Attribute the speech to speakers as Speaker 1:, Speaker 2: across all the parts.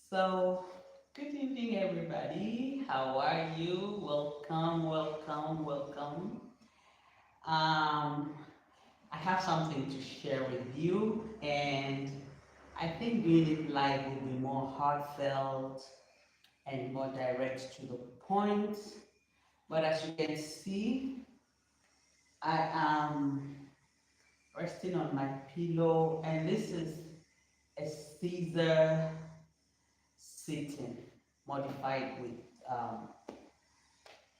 Speaker 1: So, good evening, everybody. How are you? Welcome, welcome, welcome. Um, I have something to share with you, and I think doing it live will be more heartfelt and more direct to the point. But as you can see, I am resting on my pillow, and this is a Caesar sitting modified with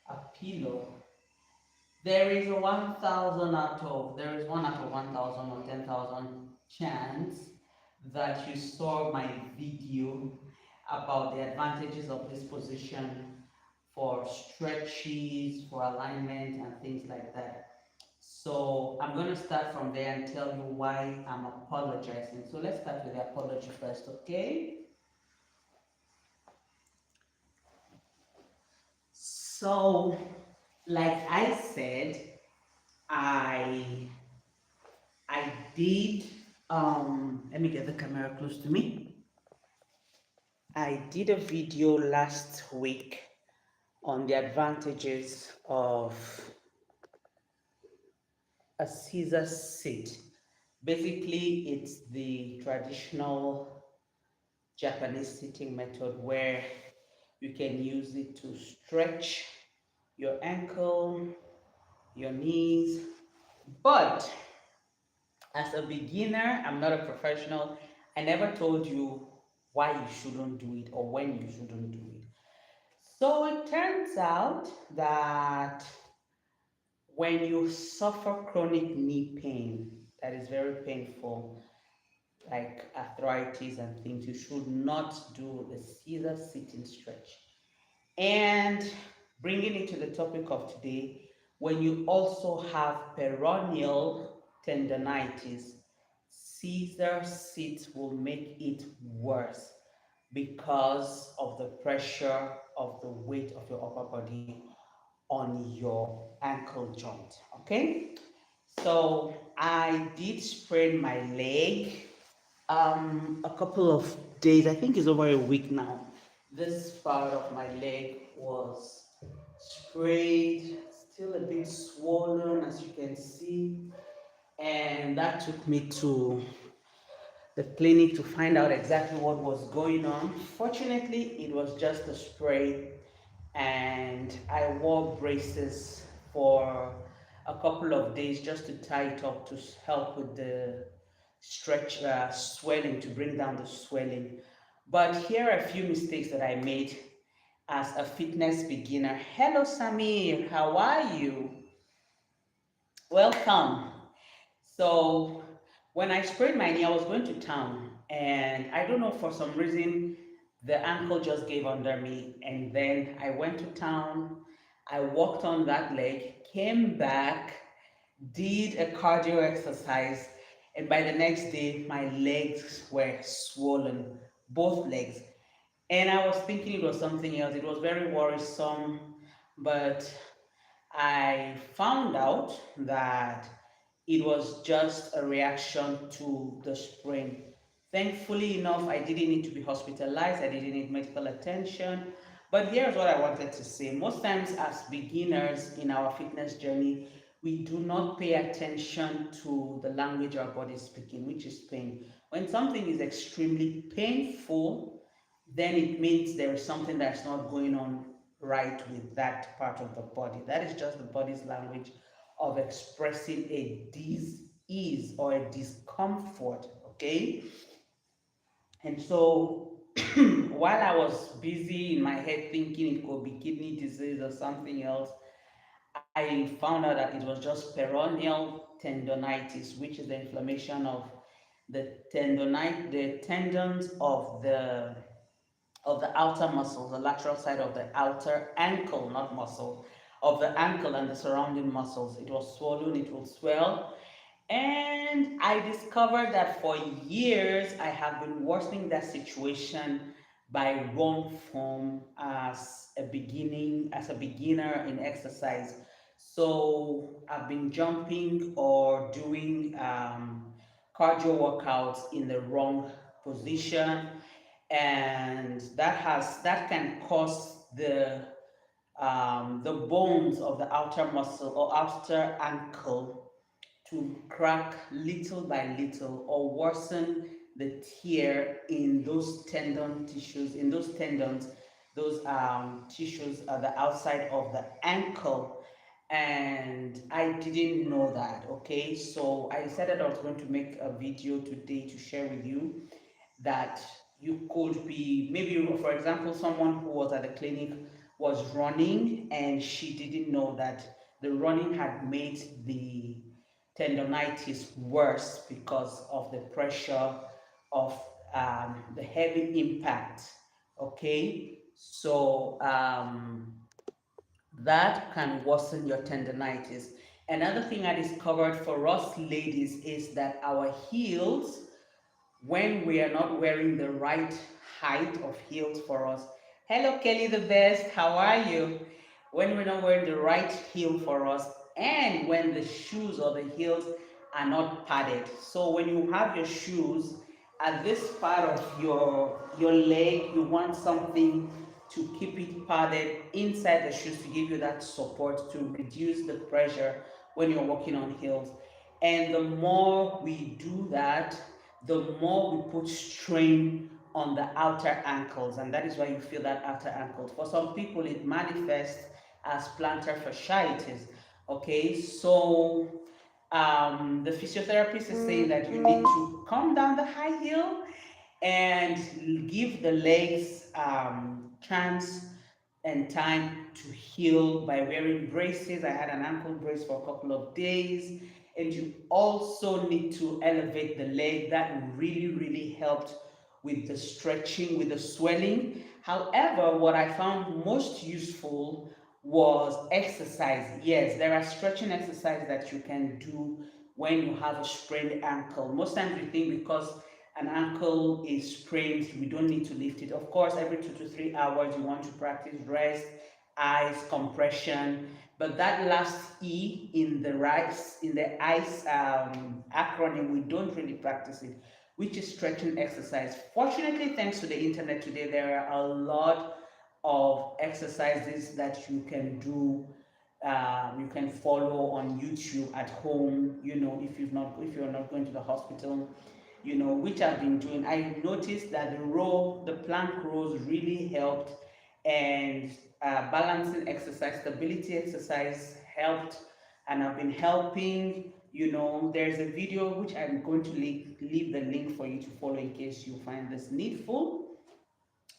Speaker 1: a pillow. There is a 1,000 out of, there is 1 out of 1,000 or 10,000 chance that you saw my video about the advantages of this position for stretches, for alignment, and things like that. So I'm going to start from there and tell you why I'm apologizing. So let's start with the apology first, okay? So, like I said, I I did let me get the camera close to me. I did a video last week on the advantages of a Caesar sit. Basically, it's the traditional Japanese sitting method where you can use it to stretch your ankle, your knees, but as a beginner, I'm not a professional. I never told you why you shouldn't do it or when you shouldn't do it. So it turns out that when you suffer chronic knee pain, that is very painful, like arthritis and things, you should not do the Caesar sitting stretch. And bringing it to the topic of today, when you also have peroneal tendonitis, Caesar sit will make it worse because of the pressure of the weight of your upper body on your ankle joint. Okay, so I did sprain my leg a couple of days, I think it's over a week now. This part of my leg was sprayed, still a bit swollen as you can see, and that took me to the clinic to find out exactly what was going on. Fortunately, it was just a spray, and I wore braces for a couple of days just to tie it up to help with the stretch swelling, to bring down the swelling. But here are a few mistakes that I made as a fitness beginner. Hello, Samir, how are you? Welcome. So when I sprained my knee, I was going to town, and I don't know, for some reason the ankle just gave under me, and then I went to town. I walked on that leg, came back, did a cardio exercise, and by the next day my legs were swollen, both legs. And I was thinking it was something else. It was very worrisome, but I found out that it was just a reaction to the sprain. Thankfully enough, I didn't need to be hospitalized, I didn't need medical attention. But here's what I wanted to say. Most times, as beginners in our fitness journey, we do not pay attention to the language our body is speaking, which is pain. When something is extremely painful, then it means there is something that's not going on right with that part of the body. That is just the body's language of expressing a dis-ease or a discomfort, okay? And so while I was busy in my head thinking it could be kidney disease or something else, I found out that it was just peroneal tendonitis, which is the inflammation of the tendons of the outer muscle, the lateral side of the outer ankle, not muscle, of the ankle and the surrounding muscles. It was swollen, it will swell. And I discovered that for years I have been worsening that situation by wrong form as a beginner in exercise. So I've been jumping or doing cardio workouts in the wrong position, and that can cause the bones of the outer muscle or outer ankle to crack little by little or worsen the tear in those tendon tissues, in those tendons, those tissues at the outside of the ankle. And I didn't know that, okay? So I decided I was going to make a video today to share with you that you could be, maybe for example, someone who was at the clinic was running and she didn't know that the running had made the tendonitis worse because of the pressure of the heavy impact. Okay, so that can worsen your tendonitis. Another thing I discovered for us ladies is that our heels, when we are not wearing the right height of heels for us. Hello, Kelly the best. How are you? When we're not wearing the right heel for us, and when the shoes or the heels are not padded. So when you have your shoes at this part of your leg, you want something to keep it padded inside the shoes to give you that support to reduce the pressure when you're walking on heels. And the more we do that, the more we put strain on the outer ankles, and that is why you feel that outer ankles. For some people, it manifests as plantar fasciitis. Okay, so the physiotherapist is saying that you need to come down the high heel and give the legs chance and time to heal by wearing braces. I had an ankle brace for a couple of days. And you also need to elevate the leg. That really, really helped with the stretching, with the swelling. However, what I found most useful was exercise. Yes, there are stretching exercises that you can do when you have a sprained ankle. Most times we think because an ankle is sprained, we don't need to lift it. Of course, every 2 to 3 hours, you want to practice rest, ice, compression. But that last E in the rice, in the ICE acronym, we don't really practice it, which is stretching exercise. Fortunately, thanks to the internet today, there are a lot of exercises that you can do. You can follow on YouTube at home. You know, if you're not going to the hospital, you know, which I've been doing. I noticed that the plank rows really helped, and balancing exercise, stability exercise helped, and I've been helping. You know, there's a video which I'm going to leave the link for you to follow in case you find this needful.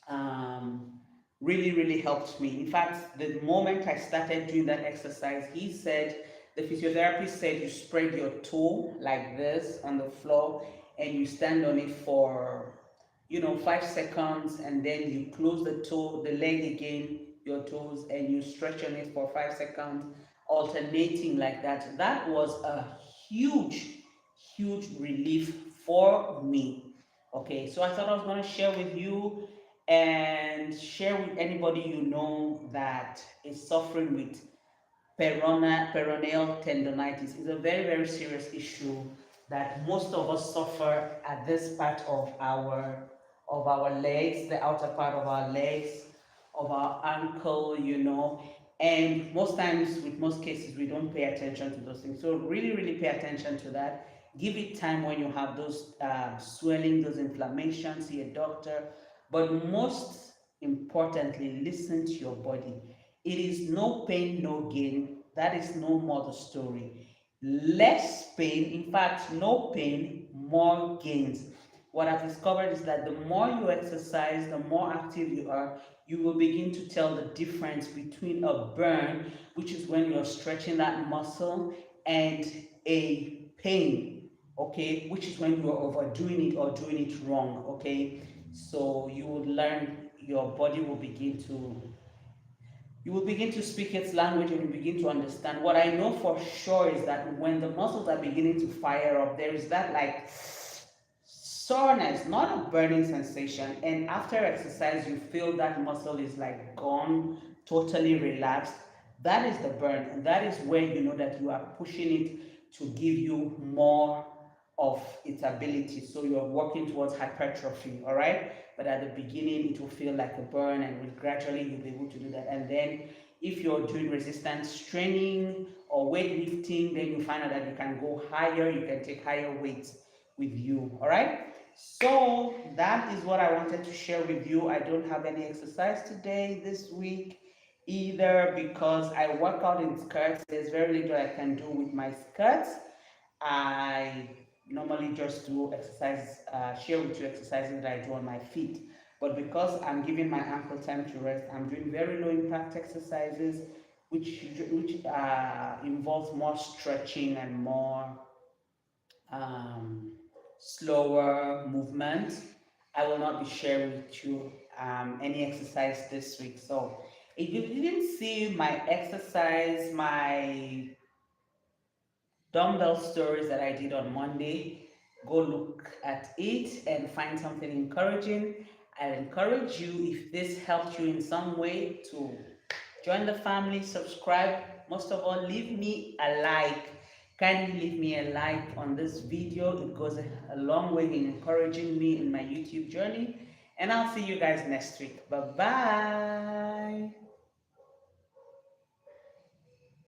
Speaker 1: um, Really, really helped me. In fact, the moment I started doing that exercise, the physiotherapist said you spread your toe like this on the floor and you stand on it for, 5 seconds, and then you close the leg again, your toes, and you stretch on it for 5 seconds, alternating like that. That was a huge, huge relief for me. Okay, so I thought I was going to share with you and share with anybody you know that is suffering with peroneal tendonitis. Is a very, very serious issue that most of us suffer at this part of our legs, the outer part of our legs, of our ankle, and most times, with most cases, we don't pay attention to those things. So really, really pay attention to that. Give it time when you have those swelling, those inflammations, see a doctor. But most importantly, listen to your body. It is no pain, no gain. That is no more the story. Less pain, in fact, no pain, more gains. What I've discovered is that the more you exercise, the more active you are, you will begin to tell the difference between a burn, which is when you're stretching that muscle, and a pain, okay, which is when you're overdoing it or doing it wrong, okay. So you will learn, your body will begin to, you will begin to speak its language, and you begin to understand. What I know for sure is that when the muscles are beginning to fire up, there is that like soreness, not a burning sensation. And after exercise, you feel that muscle is like gone, totally relaxed. That is the burn, and that is where you know that you are pushing it to give you more of its ability. So you're working towards hypertrophy, all right? But at the beginning, it will feel like a burn, and with gradually you'll be able to do that. And then if you're doing resistance training or weightlifting, then you find out that you can go higher, you can take higher weights with you, all right? So that is what I wanted to share with you. I don't have any exercise today this week either because I work out in skirts. There's very little I can do with my skirts. I normally just do exercise, share with you exercises that I do on my feet. But because I'm giving my ankle time to rest, I'm doing very low impact exercises, which involves more stretching and more um, slower movement. I will not be sharing with you any exercise this week. So if you didn't see my exercise, my dumbbell stories that I did on Monday, go look at it and find something encouraging. I encourage you, if this helped you in some way, to join the family, subscribe. Most of all, leave me a like. Kindly leave me a like on this video. It goes a long way in encouraging me in my YouTube journey. And I'll see you guys next week. Bye bye.